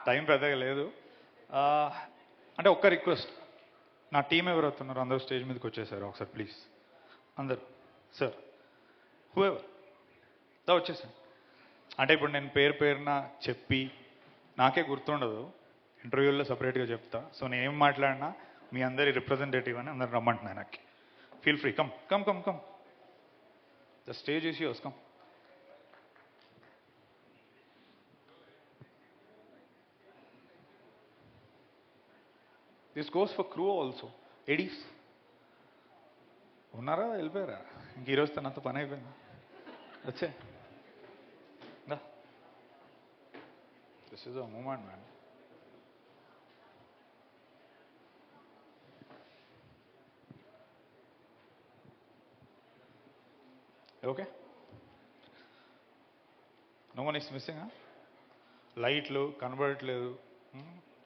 Time పెద్దగా లేదు. అంటే ఒక్క రిక్వెస్ట్, నా టీం ఎవరు వస్తున్నారు అందరూ స్టేజ్ మీదకి వచ్చేసారు ఒకసారి ప్లీజ్. అందరు సార్ హూఎవర్ వచ్చేసాను. అంటే ఇప్పుడు నేను పేరున చెప్పి నాకే గుర్తుండదు, ఇంటర్వ్యూల్లో సపరేట్గా చెప్తా. సో నేను ఏం మాట్లాడినా మీ అందరి రిప్రజెంటేటివ్ అని అందరు రమ్మంటున్నాను. నాకు feel free, come come come come, the stage is yours, come. This goes for crew also. ADs ఉన్నారా, వెళ్ళిపోయారా? ఇంక ఈరోజు తనంత పని అయిపోయింది. వచ్చే this is a moment man. Okay, no one is missing. లైట్లు కనబడట్లేదు,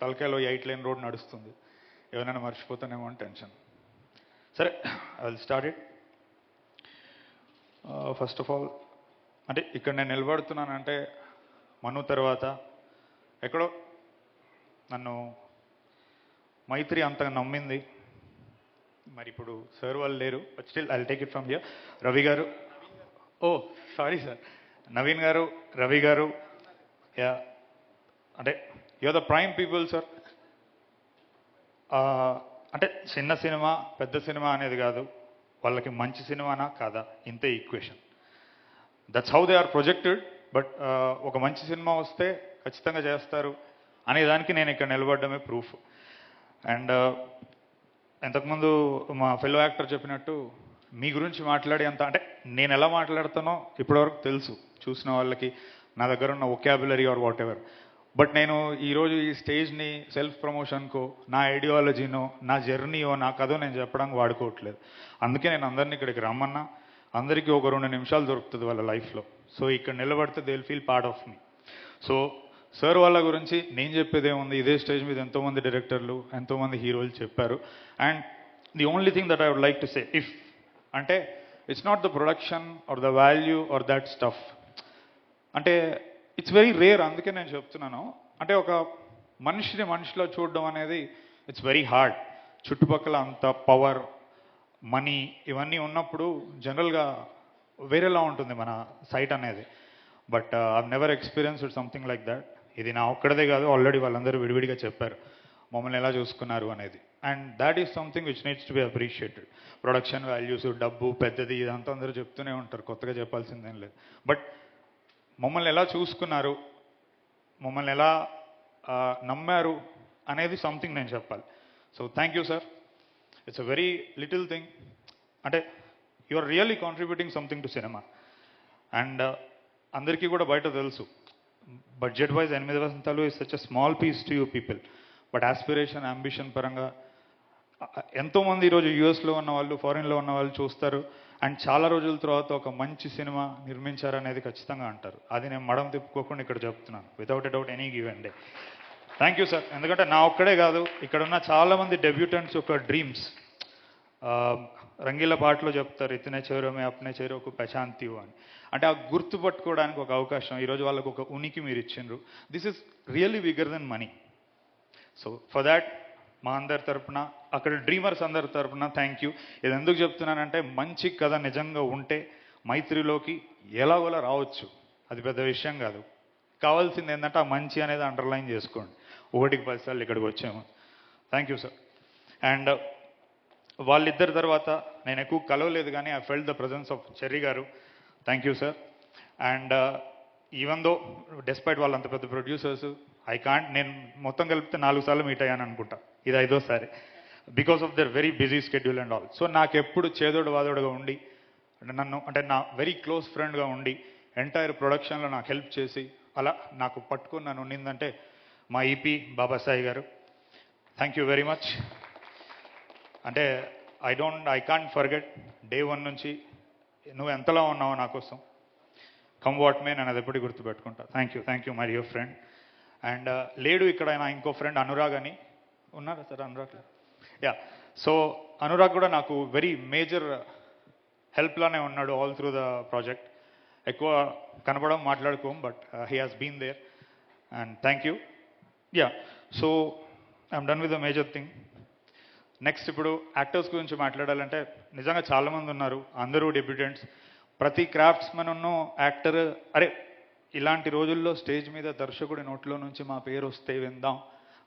తలకాయలో 8 లేన్ రోడ్ నడుస్తుంది, ఎవరైనా మర్చిపోతానేమో అని టెన్షన్. సరే, I will start it. First of all, అంటే ఇక్కడ నేను నిలబడుతున్నానంటే మను తర్వాత ఎక్కడో నన్ను మైత్రి అంతగా నమ్మింది. మరి ఇప్పుడు సార్ వాళ్ళు లేరు, but still I will take it from here. Ravi గారు, ఓ సారీ సార్, నవీన్ గారు, రవి గారు, యా, అంటే you're the prime people sir. అంటే చిన్న సినిమా పెద్ద సినిమా అనేది కాదు, వాళ్ళకి మంచి సినిమానా కాదా, ఇంతే equation. That's how they are projected. But ఒక మంచి సినిమా వస్తే ఖచ్చితంగా చేస్తారు అనే దానికి నేను ఇక్కడ నిలబడ్డమే ప్రూఫ్. అండ్ ఇంతకుముందు మా ఫెలో యాక్టర్ చెప్పినట్టు మీ గురించి మాట్లాడి అంత, అంటే నేను ఎలా మాట్లాడుతానో ఇప్పటివరకు తెలుసు చూసిన వాళ్ళకి, నా దగ్గర ఉన్న vocabulary or whatever. But నేను ఈరోజు ఈ స్టేజ్ని సెల్ఫ్ ప్రమోషన్కో, నా ఐడియాలజీనో, నా జర్నీయో, నా కథో నేను చెప్పడానికి వాడుకోవట్లేదు. అందుకే నేను అందరినీ ఇక్కడికి రమ్మన్నా. అందరికీ ఒక 2 నిమిషాలు దొరుకుతుంది వాళ్ళ లైఫ్లో. సో ఇక్కడ నిలబడితే they will feel part of me. So sir వాళ్ళ గురించి నేను చెప్పేది ఏముంది, ఇదే స్టేజ్ మీద ఎంతోమంది డైరెక్టర్లు, ఎంతోమంది హీరోలు చెప్పారు. And the only thing that I would like to say, if అంటే it's not the production or the value or that stuff, అంటే ఇట్స్ వెరీ రేర్. అందుకే నేను చెప్తున్నాను, అంటే ఒక మనిషిలో చూడడం అనేది ఇట్స్ వెరీ హార్డ్. చుట్టుపక్కల అంత పవర్, మనీ ఇవన్నీ ఉన్నప్పుడు జనరల్గా వేరేలా ఉంటుంది మన సైట్ అనేది. But I never experienced something like that. ఇది నా ఒక్కడదే కాదు, ఆల్రెడీ వాళ్ళందరూ విడివిడిగా చెప్పారు మమ్మల్ని ఎలా చూసుకున్నారు అనేది. And that is something which needs to be appreciated. Production values, డబ్బు పెద్దది ఇదంతా అందరూ చెప్తూనే ఉంటారు, కొత్తగా చెప్పాల్సిందేం లేదు. బట్ మమ్మల్ని ఎలా చూసుకున్నారు, మమ్మల్ని ఎలా నమ్మారు అనేది సంథింగ్ నేను చెప్పాలి. So thank you sir. It's a very little thing, అంటే you are really contributing something to cinema. And అందరికీ కూడా బయట తెలుసు, budget wise 8 Vasantalu is such a small piece to you people. But aspiration, ambition పరంగా ఎంతోమంది ఈరోజు యూఎస్లో ఉన్న వాళ్ళు, ఫారిన్లో ఉన్న వాళ్ళు చూస్తారు. అండ్ చాలా రోజుల తర్వాత ఒక మంచి సినిమా నిర్మించారనేది ఖచ్చితంగా అంటారు. అది నేను మడం తిప్పుకోకుండా ఇక్కడ చెప్తున్నాను, without a doubt, any given day. Thank you sir. ఎందుకంటే నా ఒక్కడే కాదు, ఇక్కడ ఉన్న చాలామంది డెబ్యూటెంట్స్ యొక్క డ్రీమ్స్. రంగీల పాటలో చెప్తారు, ఇతనే చేరోమే అప్నే చేరోకు ప్రశాంతివు అని. అంటే ఆ గుర్తుపట్టుకోవడానికి ఒక అవకాశం, ఈరోజు వాళ్ళకు ఒక ఉనికి మీరు ఇచ్చిండ్రు. This is really bigger than money. So for that మా అందరి తరపున, అక్కడ డ్రీమర్స్ అందరి తరపున థ్యాంక్ యూ. ఇది ఎందుకు చెప్తున్నానంటే, మంచి కథ నిజంగా ఉంటే మైత్రిలోకి ఎలాగోలా రావచ్చు, అది పెద్ద విషయం కాదు. కావాల్సింది ఏంటంటే ఆ మంచి అనేది అండర్లైన్ చేసుకోండి. 1కి 10 సార్లు ఇక్కడికి వచ్చాము. Thank you sir. అండ్ వాళ్ళిద్దరి తర్వాత నేను ఎక్కువ కలవలేదు, కానీ I felt the presence of Cherry గారు. Thank you sir. And even though despite వాళ్ళంత పెద్ద ప్రొడ్యూసర్స్, ఐ కాంట్, నేను మొత్తం కలిపితే 4 సార్లు మీట్ అయ్యాను అనుకుంటా, ఇది 5వ సారి, because of their very busy schedule and all. So నాకు ఎప్పుడు చేదోడు వాదోడుగా ఉండి, అంటే నా వెరీ క్లోజ్ ఫ్రెండ్గా ఉండి, ఎంటైర్ ప్రొడక్షన్లో నాకు హెల్ప్ చేసి, అలా నాకు పట్టుకుని నన్ను ఉండిందంటే మా ఈపీ బాబాసాయి గారు. Thank you very much. అంటే ఐ కాంట్ ఫర్గెట్ డే 1 నుంచి నువ్వు ఎంతలా ఉన్నావో నా కోసం, కమ్ వాట్ మే, నేను అది ఎప్పటికీ గుర్తుపెట్టుకుంటా. Thank you my dear friend. And లేడు ఇక్కడ నా ఇంకో ఫ్రెండ్ అనురాగ్ అని ఉన్నారా sir? Anurag, yeah. So Anurag కూడా నాకు వెరీ మేజర్ హెల్ప్లానే ఉన్నాడు ఆల్ త్రూ ద ప్రాజెక్ట్. ఎక్కువ కనపడం, మాట్లాడుకోం, but he has been there. And thank you. Yeah, so I'm done with the major thing. Next ఇప్పుడు యాక్టర్స్ గురించి మాట్లాడాలంటే నిజంగా చాలామంది ఉన్నారు, అందరూ డెబ్యూటెంట్స్. ప్రతి క్రాఫ్ట్స్మెన్ యాక్టర్ అరే ఇలాంటి రోజుల్లో స్టేజ్ మీద దర్శకుడి నోట్లో నుంచి మా పేరు వస్తే విందాం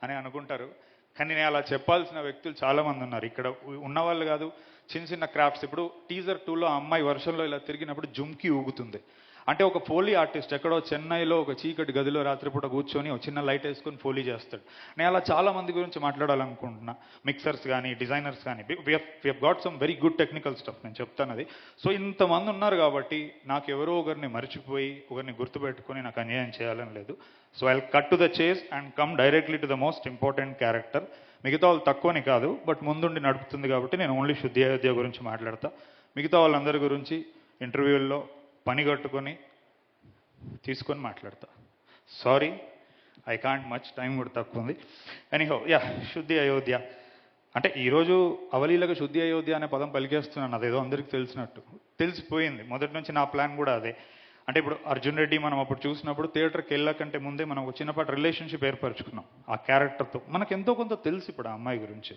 అని అనుకుంటారు. కానీ నేను అలా చెప్పాల్సిన వ్యక్తులు చాలామంది ఉన్నారు ఇక్కడ ఉన్నవాళ్ళు కాదు. చిన్న చిన్న క్రాఫ్ట్స్, ఇప్పుడు టీజర్ 2లో అమ్మాయి వర్షంలో ఇలా తిరిగినప్పుడు జుమ్కి ఊగుతుంది అంటే ఒక ఫోలీ ఆర్టిస్ట్ ఎక్కడో చెన్నైలో ఒక చీకటి గదిలో రాత్రిపూట కూర్చొని ఒక చిన్న లైట్ వేసుకొని ఫోలీ చేస్తాడు. నేను అలా చాలా మంది గురించి మాట్లాడాలనుకుంటున్నా, మిక్సర్స్ కానీ డిజైనర్స్ కానీ. We have got some very good technical stuff, నేను చెప్తాను అది. సో ఇంతమంది ఉన్నారు కాబట్టి నాకు ఎవరో ఒకరిని మర్చిపోయి ఒకరిని గుర్తుపెట్టుకొని నాకు అన్యాయం చేయాలని లేదు. So I cut to the chase and come directly to the most important character. మిగతా వాళ్ళు తక్కువని కాదు, బట్ ముందుండి నడుపుతుంది కాబట్టి నేను ఓన్లీ శుద్ధి అయోధ్య గురించి మాట్లాడతా. మిగతా వాళ్ళందరి గురించి ఇంటర్వ్యూల్లో పని కట్టుకొని తీసుకొని మాట్లాడతా. Sorry, I can't much, time కూడా తక్కువ ఉంది. ఎనీహౌ యా, శుద్ధి అయోధ్య అంటే ఈరోజు అవలీలగా శుద్ధి అయోధ్య అనే పదం పలికేస్తున్నాను, అదేదో అందరికీ తెలిసినట్టు. తెలిసిపోయింది, మొదటి నుంచి నా ప్లాన్ కూడా అదే. అంటే ఇప్పుడు అర్జున్ రెడ్డి మనం అప్పుడు చూసినప్పుడు థియేటర్కి వెళ్ళకంటే ముందే మనం ఒక చిన్నపాటి రిలేషన్షిప్ ఏర్పరచుకున్నాం ఆ క్యారెక్టర్తో. మనకు ఎంతో కొంత తెలుసు ఇప్పుడు ఆ అమ్మాయి గురించి,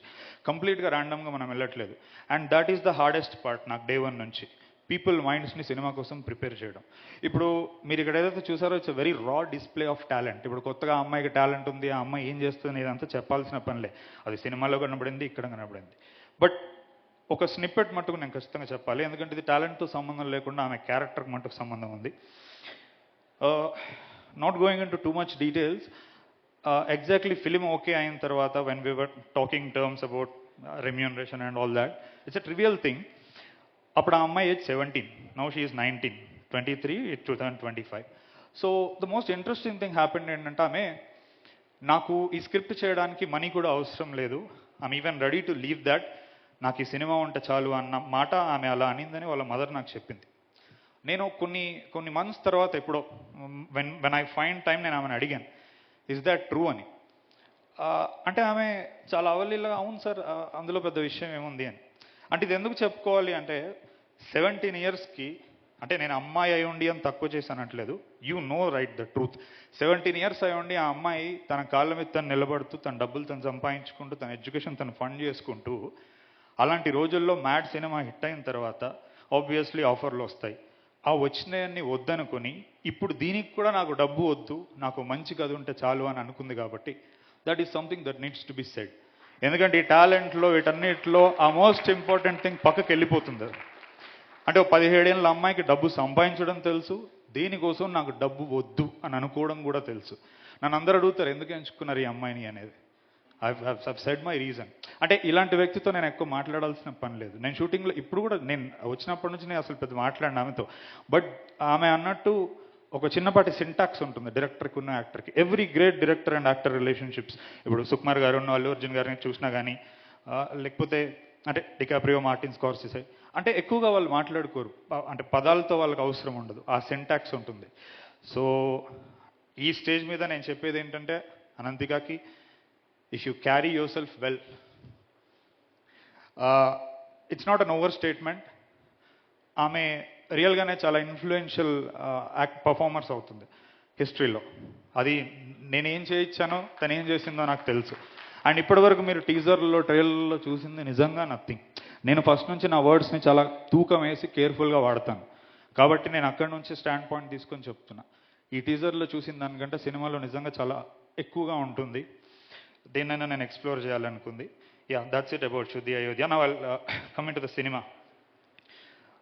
కంప్లీట్గా ర్యాండమ్గా మనం వెళ్ళట్లేదు. And that is the hardest part నాకు డే 1 నుంచి, పీపుల్ మైండ్స్ని సినిమా కోసం ప్రిపేర్ చేయడం. ఇప్పుడు మీరు ఇక్కడ ఏదైతే చూసారో ఇట్స్ వెరీ రా డిస్ప్లే ఆఫ్ టాలెంట్. ఇప్పుడు కొత్తగా ఆ అమ్మాయికి టాలెంట్ ఉంది, ఆ అమ్మాయి ఏం చేస్తుంది ఇదంతా చెప్పాల్సిన పనిలే, అది సినిమాలో కనబడింది, ఇక్కడ కనబడింది. బట్ ఒక స్నిప్పెట్ మట్టుకు నేను ఖచ్చితంగా చెప్పాలి, ఎందుకంటే ఇది టాలెంట్తో సంబంధం లేకుండా ఆమె క్యారెక్టర్కి మట్టుకు సంబంధం ఉంది. Not going in to too much details, exactly film okay అయిన తర్వాత when we were talking terms about remuneration and all that, it's a trivial thing. అప్పుడు ఆ అమ్మాయి age 17, now she is 19, 23, 2025. So the most interesting thing happened ఏంటంటే ఆమె నాకు ఈ script చేయడానికి మనీ కూడా అవసరం లేదు, I'm even ready to leave that, నాకు ఈ సినిమా ఉంటే చాలు అన్న మాట ఆమె అలా అనిందని వాళ్ళ మదర్ నాకు చెప్పింది. నేను కొన్ని మంత్స్ తర్వాత ఎప్పుడో వెన్ ఐ ఫైండ్ టైం నేను ఆమెను అడిగాను, ఇస్ దాట్ ట్రూ అని. అంటే ఆమె చాలా అవలీలా అవును సార్ అందులో పెద్ద విషయం ఏముంది అని. అంటే ఇది ఎందుకు చెప్పుకోవాలి అంటే 17 ఇయర్స్కి, అంటే నేను అమ్మాయి అయి ఉండి అని తక్కువ చేశానట్లేదు, you know right the truth. 17 years అయి ఉండి ఆ అమ్మాయి తన కాళ్ళ మీద తను నిలబడుతూ తన డబ్బులు తను సంపాదించుకుంటూ తన ఎడ్యుకేషన్ తను ఫండ్ చేసుకుంటూ, అలాంటి రోజుల్లో మ్యాడ్ సినిమా హిట్ అయిన తర్వాత ఆబ్వియస్లీ ఆఫర్లు వస్తాయి. ఆ వచ్చినాయన్ని వద్దనుకొని ఇప్పుడు దీనికి కూడా నాకు డబ్బు వద్దు, నాకు మంచి కథ ఉంటే చాలు అని అనుకుంది కాబట్టి that is something that needs to be said. ఎందుకంటే ఈ టాలెంట్లో వీటన్నిటిలో ఆ మోస్ట్ ఇంపార్టెంట్ థింగ్ పక్కకి వెళ్ళిపోతుంది. అంటే 17 ఏళ్ళ అమ్మాయికి డబ్బు సంపాదించడం తెలుసు, దీనికోసం నాకు డబ్బు వద్దు అని అనుకోవడం కూడా తెలుసు. నన్ను అందరూ అడుగుతారు ఎందుకు ఎంచుకున్నారు ఈ అమ్మాయిని అనేది. I said my reason. అంటే ఇలాంటి వ్యక్తితో నేను ఎక్కువ మాట్లాడాల్సిన పని లేదు. నేను షూటింగ్లో ఇప్పుడు కూడా నేను వచ్చినప్పటి నుంచి నేను అసలు పెద్ద మాట్లాడిన ఆమెతో. బట్ ఆమె అన్నట్టు ఒక చిన్నపాటి సింటాక్స్ ఉంటుంది డైరెక్టర్కి ఉన్న యాక్టర్కి. Every great director and actor relationships, ఇప్పుడు సుకుమార్ గారు ఉన్న అల్లు అర్జున్ గారిని చూసినా కానీ, లేకపోతే అంటే డికాప్రియో, మార్టిన్ స్కార్సెసే, అంటే ఎక్కువగా వాళ్ళు మాట్లాడుకోరు, అంటే పదాలతో వాళ్ళకి అవసరం ఉండదు, ఆ సింటాక్స్ ఉంటుంది. సో ఈ స్టేజ్ మీద నేను చెప్పేది ఏంటంటే అనంతికాకి, if you carry yourself well, it's not an overstatement, ఆమె రియల్గానే చాలా ఇన్ఫ్లుయెన్షియల్ పర్ఫార్మర్స్ అవుతుంది హిస్టరీలో. అది నేనేం చేయించానో తను ఏం చేసిందో నాకు తెలుసు. అండ్ ఇప్పటివరకు మీరు టీజర్లో ట్రైలర్లో చూసింది నిజంగా నథింగ్. నేను ఫస్ట్ నుంచి నా వర్డ్స్ని చాలా తూకం వేసి కేర్ఫుల్గా వాడతాను కాబట్టి నేను అక్కడి నుంచి స్టాండ్ పాయింట్ తీసుకొని చెప్తున్నా. ఈ టీజర్లో చూసిన దానికంటే సినిమాలో నిజంగా చాలా ఎక్కువగా ఉంటుంది, దేన్నైనా నేను ఎక్స్ప్లోర్ చేయాలనుకుంది. Yeah, that's it about Shuddhi Ayodhya. నా వాళ్ళు కమింగ్ టు ద సినిమా,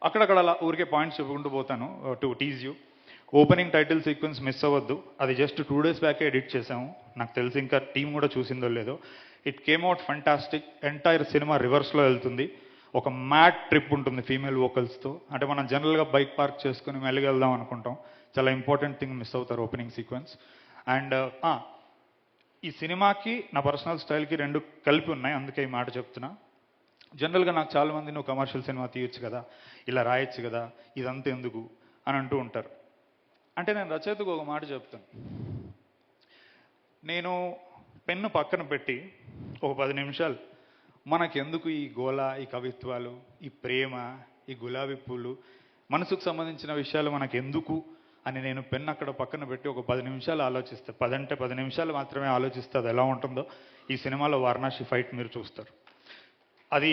అక్కడక్కడ అలా ఊరికే పాయింట్స్ చెప్పుకుంటూ పోతాను to tease you. Opening title sequence miss అవ్వద్దు, అది జస్ట్ 2 days బ్యాకే ఎడిట్ చేసాము, నాకు తెలిసి ఇంకా టీం కూడా చూసిందో లేదో. It came out fantastic. Entire cinema రివర్స్లో వెళ్తుంది, ఒక మ్యాట్ ట్రిప్ ఉంటుంది ఫీమేల్ వోకల్స్తో. అంటే మనం జనరల్గా బైక్ పార్క్ చేసుకుని మెల్లిగా వెళ్దాం అనుకుంటాం, చాలా ఇంపార్టెంట్ థింగ్ మిస్ అవుతారు ఓపెనింగ్ సీక్వెన్స్. అండ్ ఈ సినిమాకి నా పర్సనల్ స్టైల్కి 2 కలిపి ఉన్నాయి, అందుకే ఈ మాట చెప్తున్నా. జనరల్గా నాకు చాలామంది నువ్వు కమర్షియల్ సినిమా తీయొచ్చు కదా, ఇలా రాయొచ్చు కదా, ఇదంతా ఎందుకు అని అంటూ ఉంటారు. అంటే నేను రచయితకు ఒక మాట చెప్తాను, నేను పెన్ను పక్కన పెట్టి ఒక 10 నిమిషాలు మనకెందుకు ఈ గోల, ఈ కవిత్వాలు, ఈ ప్రేమ, ఈ గులాబీ పూలు, మనసుకు సంబంధించిన విషయాలు మనకెందుకు అని నేను పెన్ అక్కడ పక్కన పెట్టి ఒక 10 నిమిషాలు ఆలోచిస్తే, 10 అంటే 10 నిమిషాలు మాత్రమే ఆలోచిస్తే అది ఎలా ఉంటుందో ఈ సినిమాలో వారణాసి ఫైట్ మీరు చూస్తారు. అది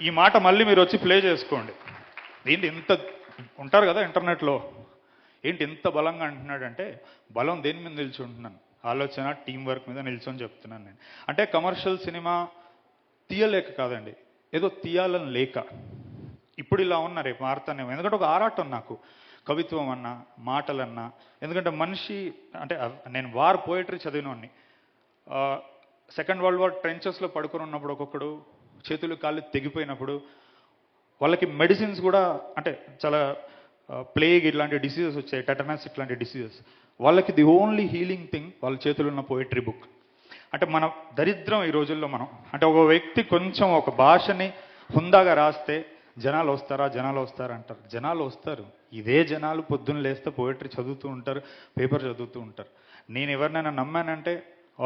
ఈ మాట మళ్ళీ మీరు వచ్చి ప్లే చేసుకోండి. ఏంటి ఇంత ఉంటారు కదా ఇంటర్నెట్లో, ఏంటి ఇంత బలంగా అంటున్నాడంటే బలం దేని మీద నిల్చుంటున్నాను, ఆలోచన టీం వర్క్ మీద నిల్చొని చెప్తున్నాను నేను. అంటే కమర్షియల్ సినిమా తీయలేక కాదండి, ఏదో తీయాలని లేక. ఇప్పుడు ఇలా ఉన్నా రేపు మారుతానేమో, ఎందుకంటే ఒక ఆరాటం నాకు కవిత్వం అన్నా మాటలన్నా. ఎందుకంటే మనిషి అంటే నేను వార్ పోయిటరీ చదివినోడిని. సెకండ్ వరల్డ్ వార్ ట్రెంచెస్లో పడుకొని ఉన్నప్పుడు ఒక్కొక్కడు చేతులు కాళ్ళు తెగిపోయినప్పుడు వాళ్ళకి మెడిసిన్స్ కూడా అంటే చాలా ప్లేగ్ ఇట్లాంటి డిసీజెస్ వచ్చాయి, టెటనస్ ఇట్లాంటి డిసీజెస్. వాళ్ళకి ది ఓన్లీ హీలింగ్ థింగ్ వాళ్ళ చేతులు ఉన్న పోయిటరీ బుక్. అంటే మన దరిద్రం ఈ రోజుల్లో మనం, అంటే ఒక వ్యక్తి కొంచెం ఒక భాషని హుందాగా రాస్తే జనాలు వస్తారా అంటారు. జనాలు వస్తారు. ఇదే జనాలు పొద్దున్న లేస్తే పోయిటరీ చదువుతూ ఉంటారు, పేపర్ చదువుతూ ఉంటారు. నేను ఎవరినైనా నమ్మానంటే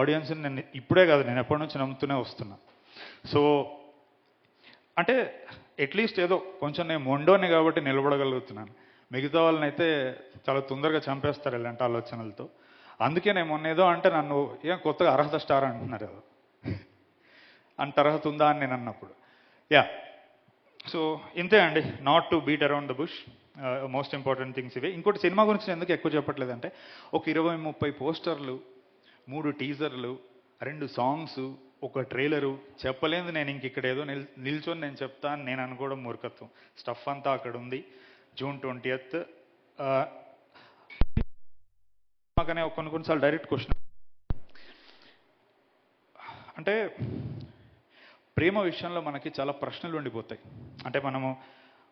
ఆడియన్స్ని నేను ఇప్పుడే కాదు, నేను ఎప్పటి నుంచి నమ్ముతూనే వస్తున్నా. సో అంటే అట్లీస్ట్ ఏదో కొంచెం నేను మొండోని కాబట్టి నిలబడగలుగుతున్నాను. మిగతా వాళ్ళని అయితే చాలా తొందరగా చంపేస్తారు ఇలాంటి ఆలోచనలతో. అందుకే నేను మొన్న ఏదో అంటే నన్ను ఏం కొత్తగా అర్హత స్టార్ అంటున్నారు కదా, అంత అర్హత ఉందా అని నేను అన్నప్పుడు యా. సో ఇంతే అండి, not to beat around the bush. Most important things ఇవే. ఇంకోటి సినిమా గురించి నేను ఎందుకు ఎక్కువ చెప్పట్లేదంటే, ఒక 20-30 పోస్టర్లు, 3 టీజర్లు, 2 సాంగ్స్, ఒక ట్రైలరు చెప్పలేదు. నేను ఇంక ఇక్కడ ఏదో నిల్చొని నేను చెప్తాను నేను అనుకోవడం మూర్ఖత్వం. స్టఫ్ అంతా అక్కడ ఉంది. June 20th. మాకనే కొన్నిసార్లు డైరెక్ట్ క్వశ్చన్ అంటే ప్రేమ విషయంలో మనకి చాలా ప్రశ్నలు ఉండిపోతాయి. అంటే మనము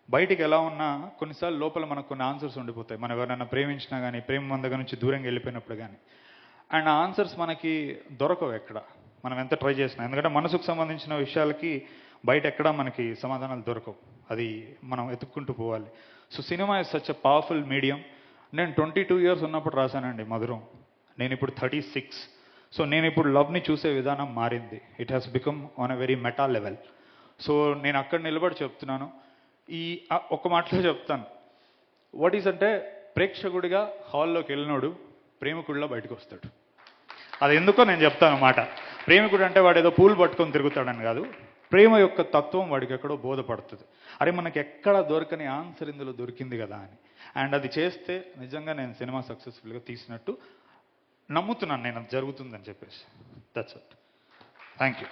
బయటికి ఎలా ఉన్నా కొన్నిసార్లు లోపల మనకు కొన్ని ఆన్సర్స్ ఉండిపోతాయి. మనం ఎవరైనా ప్రేమించినా కానీ, ప్రేమ మన దగ్గర నుంచి దూరంగా వెళ్ళిపోయినప్పుడు కానీ. అండ్ ఆ ఆన్సర్స్ మనకి దొరకవు ఎక్కడ, మనం ఎంత ట్రై చేసినా. ఎందుకంటే మనసుకు సంబంధించిన విషయాలకి బయట ఎక్కడా మనకి సమాధానాలు దొరకవు, అది మనం ఎత్తుక్కుంటూ పోవాలి. So cinema is such a powerful medium. నేను 22 years ఉన్నప్పుడు రాశానండి మధురం, నేను ఇప్పుడు 36. సో నేను ఇప్పుడు లవ్ని చూసే విధానం మారింది. It has become on a very meta level. So నేను అక్కడ నిలబడి చెప్తున్నాను. ఈ ఒక్క మాటలో చెప్తాను, వాట్ ఈస్ అంటే ప్రేక్షకుడిగా హాల్లోకి వెళ్ళినోడు ప్రేమికుడిలో బయటకు వస్తాడు. అది ఎందుకో నేను చెప్తాను మాట. ప్రేమికుడు అంటే వాడు ఏదో పూలు పట్టుకొని తిరుగుతాడని కాదు, ప్రేమ యొక్క తత్వం వాడికి ఎక్కడో బోధపడుతుంది. అరే మనకి ఎక్కడ దొరకని ఆన్సర్ ఇందులో దొరికింది కదా అని. అండ్ అది చేస్తే నిజంగా నేను సినిమా సక్సెస్ఫుల్గా తీసినట్టు నమ్ముతున్నాను నేను, అది జరుగుతుందని చెప్పేసి. That's it. Thank you.